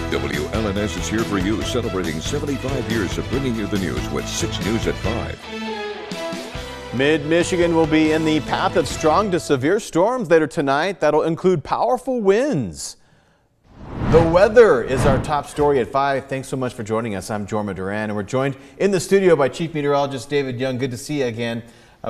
WLNS is here for you, celebrating 75 years of bringing you the news with 6 News at 5. Mid-Michigan will be in the path of strong to severe storms later tonight. That'll include powerful winds. The weather is our top story at 5. Thanks so much for joining us. I'm Jorma Duran, and we're joined in the studio by Chief Meteorologist David Young. Good to see you again.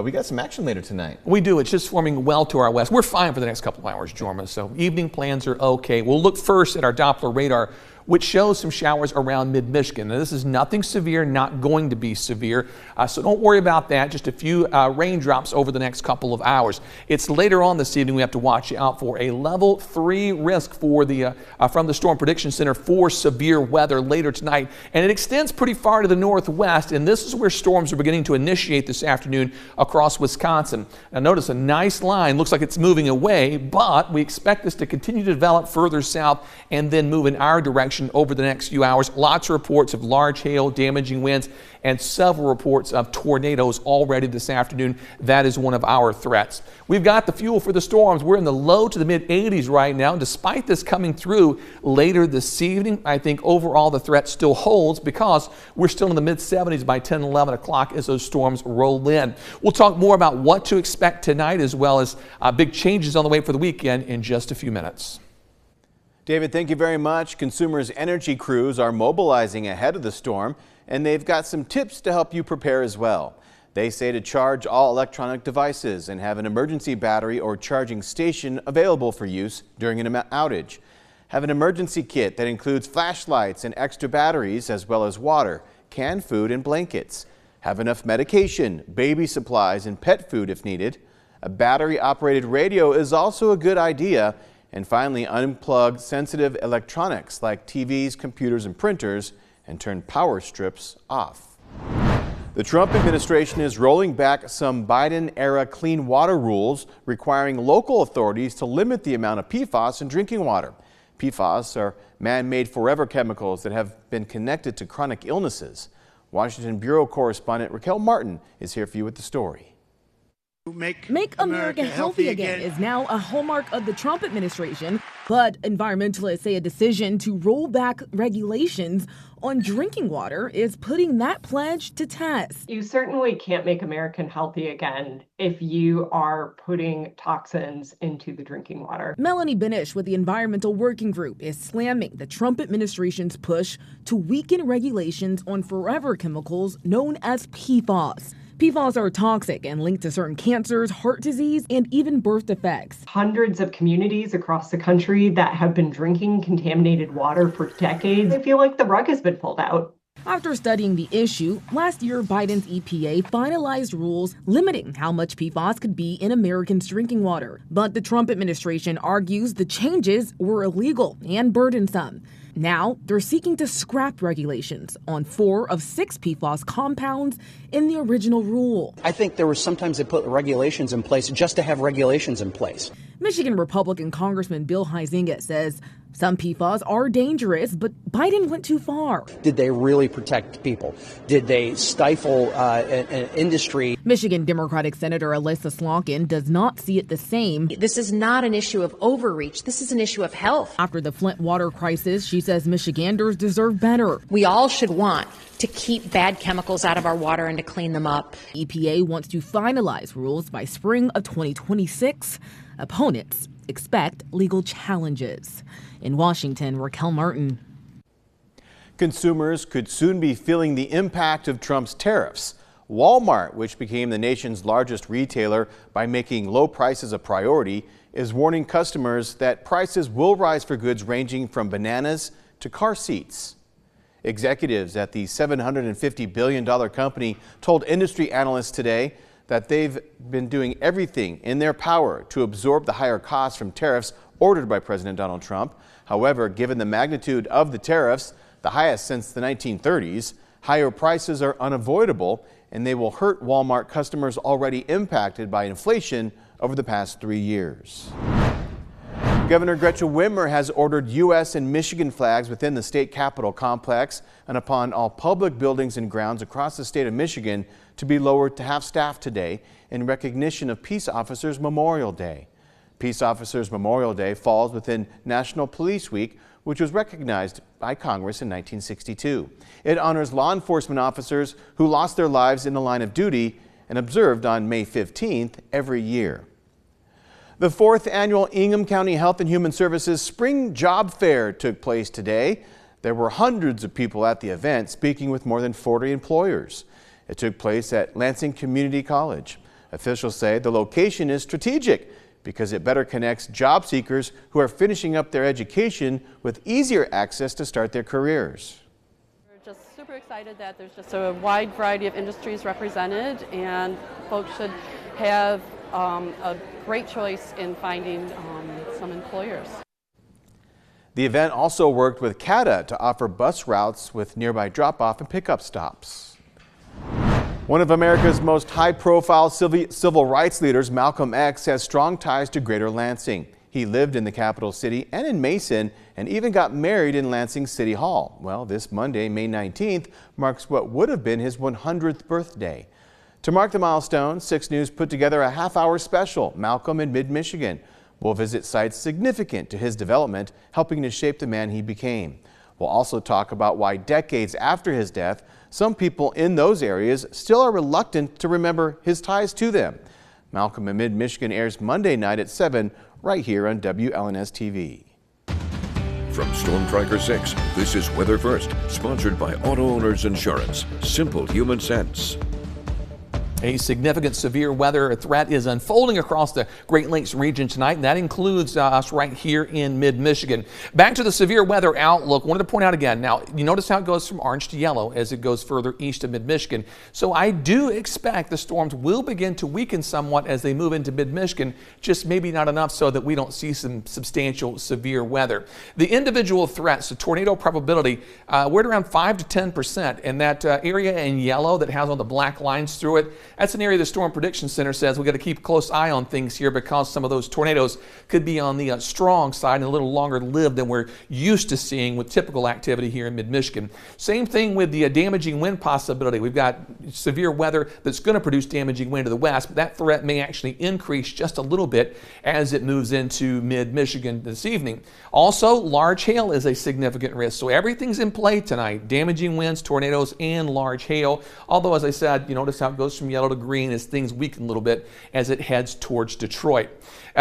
We got some action later tonight. We do. It's just forming well to our west. We're fine for the next couple of hours, Jorma, so evening plans are okay. We'll look first at our Doppler radar, which shows some showers around mid-Michigan. Now, this is nothing severe, not going to be severe, so don't worry about that. Just a few raindrops over the next couple of hours. It's later on this evening we have to watch out for a level 3 risk for the from the Storm Prediction Center for severe weather later tonight, and it extends pretty far to the northwest, and this is where storms are beginning to initiate this afternoon across Wisconsin. Now notice a nice line, looks like it's moving away, but we expect this to continue to develop further south and then move in our direction over the next few hours. Lots of reports of large hail, damaging winds, and several reports of tornadoes already this afternoon. That is one of our threats. We've got the fuel for the storms. We're in the low to the mid 80s right now. And despite this coming through later this evening, I think overall the threat still holds because we're still in the mid 70s by 10, 11 o'clock as those storms roll in. We'll talk more about what to expect tonight as well as big changes on the way for the weekend in just a few minutes. David, thank you very much. Consumers Energy crews are mobilizing ahead of the storm, and they've got some tips to help you prepare as well. They say to charge all electronic devices and have an emergency battery or charging station available for use during an outage. Have an emergency kit that includes flashlights and extra batteries as well as water, canned food and blankets. Have enough medication, baby supplies and pet food if needed. A battery-operated radio is also a good idea. And finally, unplug sensitive electronics like TVs, computers, and printers and turn power strips off. The Trump administration is rolling back some Biden-era clean water rules requiring local authorities to limit the amount of PFAS in drinking water. PFAS are man-made forever chemicals that have been connected to chronic illnesses. Washington Bureau correspondent Raquel Martin is here for you with the story. Make America Healthy Again is now a hallmark of the Trump administration, but environmentalists say a decision to roll back regulations on drinking water is putting that pledge to test. You certainly can't make America healthy again if you are putting toxins into the drinking water. Melanie Benish with the Environmental Working Group is slamming the Trump administration's push to weaken regulations on forever chemicals known as PFAS. PFAS are toxic and linked to certain cancers, heart disease, and even birth defects. Hundreds of communities across the country that have been drinking contaminated water for decades, I feel like the rug has been pulled out. After studying the issue, last year Biden's EPA finalized rules limiting how much PFAS could be in Americans' drinking water. But the Trump administration argues the changes were illegal and burdensome. Now, they're seeking to scrap regulations on 4 of 6 PFAS compounds in the original rule. I think there were sometimes they put regulations in place just to have regulations in place. Michigan Republican Congressman Bill Huizenga says some PFAS are dangerous, but Biden went too far. Did they really protect people? Did they stifle an industry? Michigan Democratic Senator Alyssa Slonkin does not see it the same. This is not an issue of overreach. This is an issue of health. After the Flint water crisis, she says Michiganders deserve better. We all should want to keep bad chemicals out of our water and to clean them up. EPA wants to finalize rules by spring of 2026. Opponents expect legal challenges. In Washington, Raquel Martin. Consumers could soon be feeling the impact of Trump's tariffs. Walmart, which became the nation's largest retailer by making low prices a priority, is warning customers that prices will rise for goods ranging from bananas to car seats. Executives at the $750 billion company told industry analysts today that they've been doing everything in their power to absorb the higher costs from tariffs ordered by President Donald Trump. However, given the magnitude of the tariffs, the highest since the 1930s, higher prices are unavoidable, and they will hurt Walmart customers already impacted by inflation over the past 3 years. Governor Gretchen Whitmer has ordered U.S. and Michigan flags within the state capitol complex and upon all public buildings and grounds across the state of Michigan to be lowered to half-staff today in recognition of Peace Officers Memorial Day. Peace Officers Memorial Day falls within National Police Week, which was recognized by Congress in 1962. It honors law enforcement officers who lost their lives in the line of duty and observed on May 15th every year. The 4th annual Ingham County Health and Human Services Spring Job Fair took place today. There were hundreds of people at the event, speaking with more than 40 employers. It took place at Lansing Community College. Officials say the location is strategic because it better connects job seekers who are finishing up their education with easier access to start their careers. We're just super excited that there's just a wide variety of industries represented, and folks should have a great choice in finding some employers. The event also worked with CATA to offer bus routes with nearby drop-off and pickup stops. One of America's most high-profile civil rights leaders, Malcolm X, has strong ties to Greater Lansing. He lived in the capital city and in Mason and even got married in Lansing City Hall. Well, this Monday, May 19th, marks what would have been his 100th birthday. To mark the milestone, 6 News put together a half-hour special, Malcolm in Mid-Michigan. We'll visit sites significant to his development, helping to shape the man he became. We'll also talk about why decades after his death, some people in those areas still are reluctant to remember his ties to them. Malcolm in Mid-Michigan airs Monday night at 7 right here on WLNS TV. From Storm Tracker 6, this is Weather First, sponsored by Auto Owners Insurance. Simple human sense. A significant severe weather threat is unfolding across the Great Lakes region tonight, and that includes us right here in mid-Michigan. Back to the severe weather outlook, wanted to point out again, now you notice how it goes from orange to yellow as it goes further east of mid-Michigan. So I do expect the storms will begin to weaken somewhat as they move into mid-Michigan, just maybe not enough so that we don't see some substantial severe weather. The individual threats, the tornado probability, we're at around 5 to 10%, and that area in yellow that has all the black lines through it, that's an area the Storm Prediction Center says we've got to keep a close eye on things here because some of those tornadoes could be on the strong side and a little longer lived than we're used to seeing with typical activity here in mid-Michigan. Same thing with the damaging wind possibility. We've got severe weather that's going to produce damaging wind to the west, but that threat may actually increase just a little bit as it moves into mid-Michigan this evening. Also, large hail is a significant risk. So everything's in play tonight. Damaging winds, tornadoes, and large hail. Although, as I said, you notice how it goes from yellow to green as things weaken a little bit as it heads towards Detroit.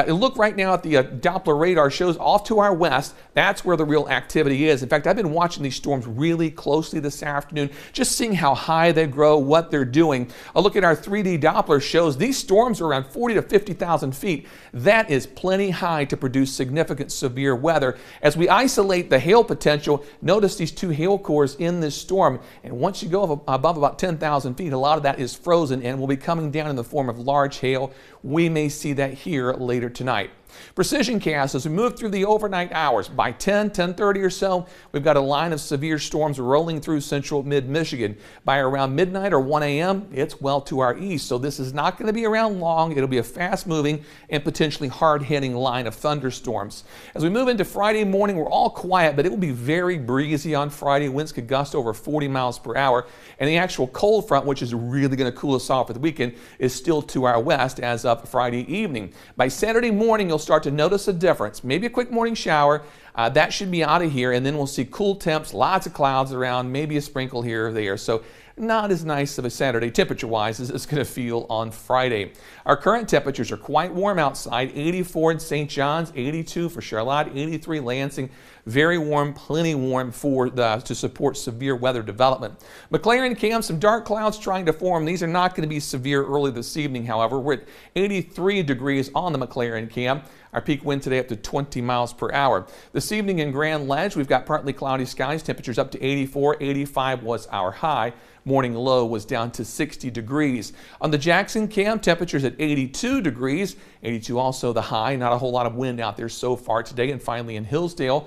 Look right now at the Doppler radar shows off to our west. That's where the real activity is. In fact, I've been watching these storms really closely this afternoon, just seeing how high they grow, what they're doing. A look at our 3D Doppler shows these storms are around 40 to 50,000 feet. That is plenty high to produce significant severe weather. As we isolate the hail potential, notice these 2 hail cores in this storm. And once you go above about 10,000 feet, a lot of that is frozen and will be coming down in the form of large hail. We may see that here later tonight. Precision cast as we move through the overnight hours. By 10:30 or so, we've got a line of severe storms rolling through central mid-Michigan. By around midnight or 1 a.m., it's well to our east, so this is not going to be around long. It'll be a fast-moving and potentially hard-hitting line of thunderstorms. As we move into Friday morning, we're all quiet, but it will be very breezy on Friday. Winds could gust over 40 miles per hour, and the actual cold front, which is really going to cool us off for the weekend, is still to our west as of Friday evening. By Saturday morning, you'll start to notice a difference. Maybe a quick morning shower. That should be out of here, and then we'll see cool temps, lots of clouds around, maybe a sprinkle here or there. So not as nice of a Saturday temperature-wise as it's going to feel on Friday. Our current temperatures are quite warm outside. 84 in St. John's, 82 for Charlotte, 83 Lansing. Very warm, plenty warm to support severe weather development. McLaren Cam, some dark clouds trying to form. These are not going to be severe early this evening, however. We're at 83 degrees on the McLaren Cam. Our peak wind today up to 20 miles per hour. This evening in Grand Ledge, we've got partly cloudy skies. Temperatures up to 84. 85 was our high. Morning low was down to 60 degrees. On the Jackson Cam, temperatures at 82 degrees. 82 also the high. Not a whole lot of wind out there so far today. And finally in Hillsdale,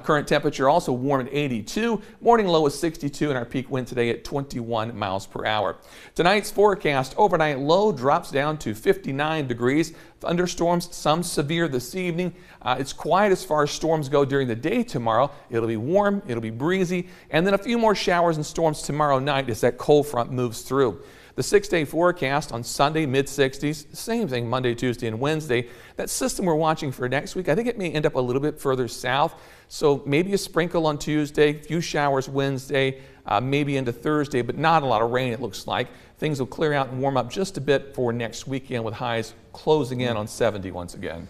current temperature also warm at 82. Morning low is 62 and our peak wind today at 21 miles per hour. Tonight's forecast, overnight low drops down to 59 degrees. Thunderstorms, some severe this evening. It's quiet as far as storms go during the day tomorrow. It'll be warm, it'll be breezy, and then a few more showers and storms tomorrow night as that cold front moves through. The 6-day forecast on Sunday, mid-60s. Same thing Monday, Tuesday, and Wednesday. That system we're watching for next week, I think it may end up a little bit further south. So maybe a sprinkle on Tuesday, few showers Wednesday, maybe into Thursday, but not a lot of rain, it looks like. Things will clear out and warm up just a bit for next weekend with highs closing in on 70 once again.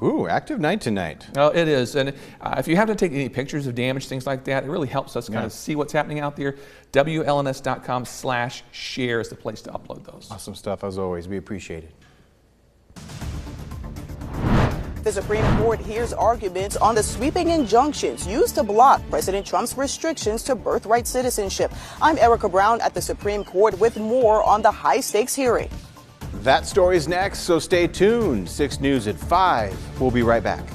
Ooh, active night tonight. Oh, it is. And if you happen to take any pictures of damage, things like that, it really helps us kind of see what's happening out there. WLNS.com/share is the place to upload those. Awesome stuff as always. We appreciate it. The Supreme Court hears arguments on the sweeping injunctions used to block President Trump's restrictions to birthright citizenship. I'm Erica Brown at the Supreme Court with more on the high-stakes hearing. That story's next, so stay tuned. 6 News at 5. We'll be right back.